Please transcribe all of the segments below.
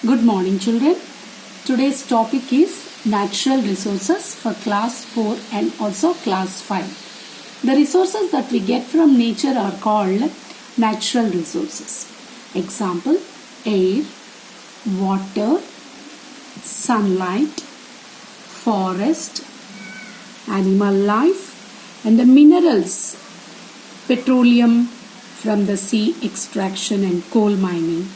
Good morning, children. Today's topic is natural resources for class 4 and also class 5. The resources that we get from nature are called natural resources. Example: air, water, sunlight, forest, animal life, and the minerals, petroleum from the sea extraction and coal mining.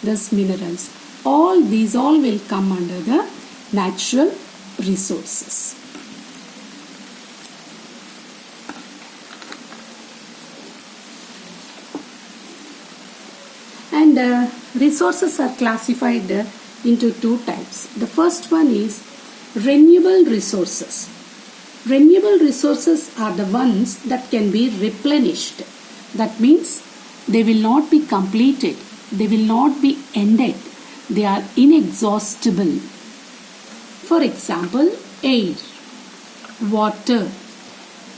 These minerals, all will come under the natural resources. And resources are classified into two types. The first one is renewable resources. Renewable resources are the ones that can be replenished. That means they will not be completed. They will not be ended. They are inexhaustible. For example, air, water,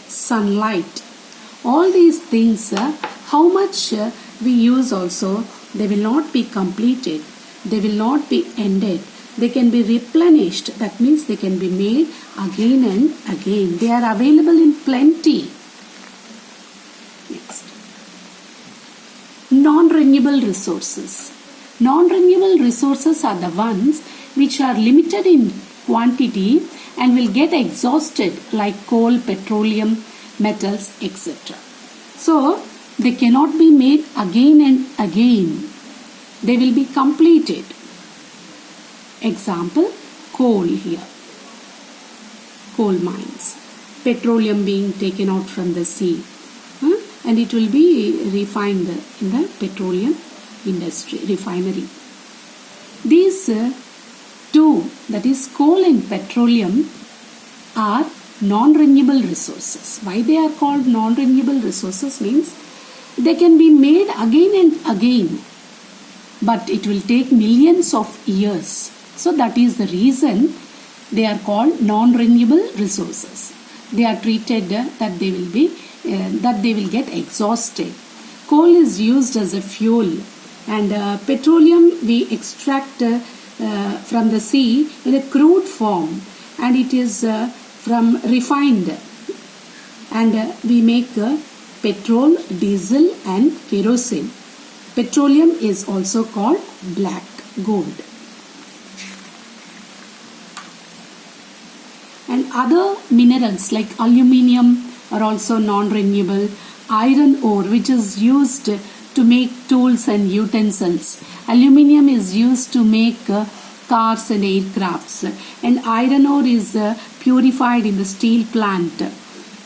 sunlight. All these things, how much we use also, they will not be completed. They will not be ended. They can be replenished. That means they can be made again and again. They are available in plenty. Next. Non-renewable resources. Non-renewable resources are the ones which are limited in quantity and will get exhausted, like coal, petroleum, metals, etc. So, they cannot be made again and again. They will be completed. Example, coal here. Coal mines. Petroleum being taken out from the sea. And it will be refined in the petroleum industry, refinery. These two, that is coal and petroleum, are non-renewable resources. Why they are called non-renewable resources means they can be made again and again, but it will take millions of years. So that is the reason they are called non-renewable resources. They are treated that they will get exhausted. Coal is used as a fuel, and petroleum we extract from the sea in a crude form, and it is from refined, and we make petrol, diesel, and kerosene. Petroleum is also called black gold. And other minerals like aluminium are also non-renewable. Iron ore, which is used to make tools and utensils. Aluminium is used to make cars and aircrafts. And iron ore is purified in the steel plant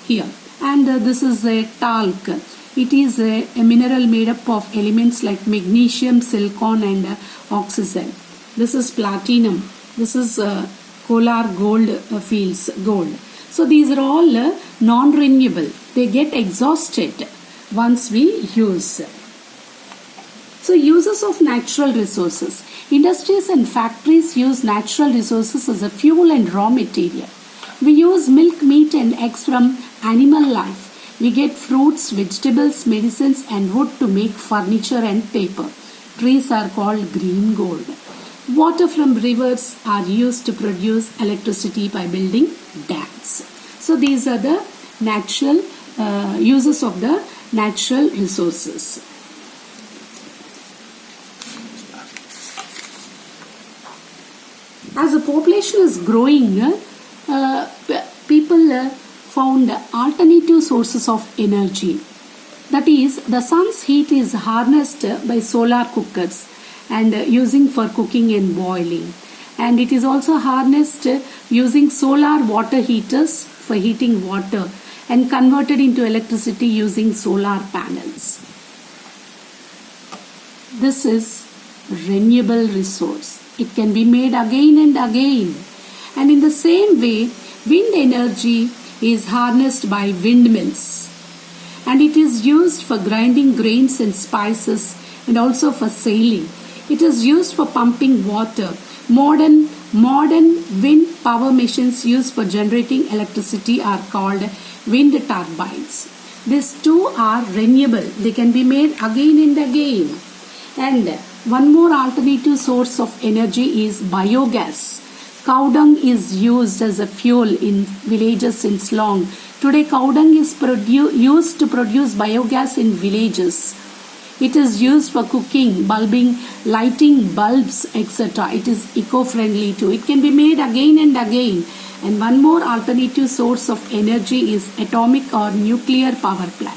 here. And this is a talc. It is a mineral made up of elements like magnesium, silicon, and oxygen. This is platinum. This is Kolar gold fields, gold. So these are all non-renewable. They get exhausted once we use. So uses of natural resources. Industries and factories use natural resources as a fuel and raw material. We use milk, meat, and eggs from animal life. We get fruits, vegetables, medicines, and wood to make furniture and paper. Trees are called green gold. Water from rivers are used to produce electricity by building dams. So these are the natural uses of the natural resources. As the population is growing, people found alternative sources of energy. That is, the sun's heat is harnessed by solar cookers and using for cooking and boiling. And it is also harnessed using solar water heaters for heating water and converted into electricity using solar panels. This is renewable resource. It can be made again and again. And in the same way, wind energy is harnessed by windmills. And it is used for grinding grains and spices and also for sailing. It is used for pumping water. Modern wind power machines used for generating electricity are called wind turbines. These two are renewable. They can be made again and again. And One more alternative source of energy is biogas. Cow dung is used as a fuel in villages since long. Today, cow dung is used to produce biogas in villages. It is used for cooking, bulbing, lighting bulbs, etc. It is eco-friendly too. It can be made again and again. And one more alternative source of energy is atomic or nuclear power plant.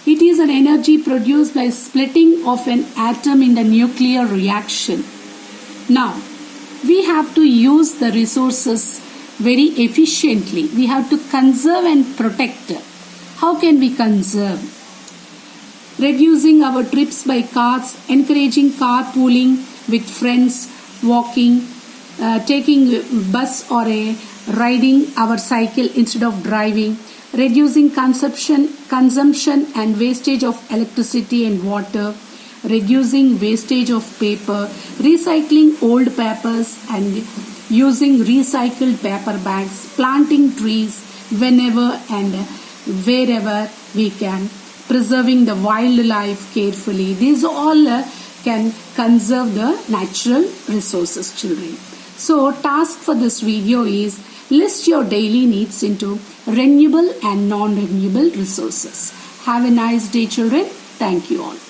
It is an energy produced by splitting of an atom in the nuclear reaction. Now, we have to use the resources very efficiently. We have to conserve and protect. How can we conserve? Reducing our trips by cars, encouraging carpooling with friends, walking, taking bus or riding our cycle instead of driving, reducing consumption and wastage of electricity and water, reducing wastage of paper, recycling old papers and using recycled paper bags, planting trees whenever and wherever we can, preserving the wildlife carefully. These all can conserve the natural resources, children. So, task for this video is list your daily needs into renewable and non-renewable resources. Have a nice day, children. Thank you all.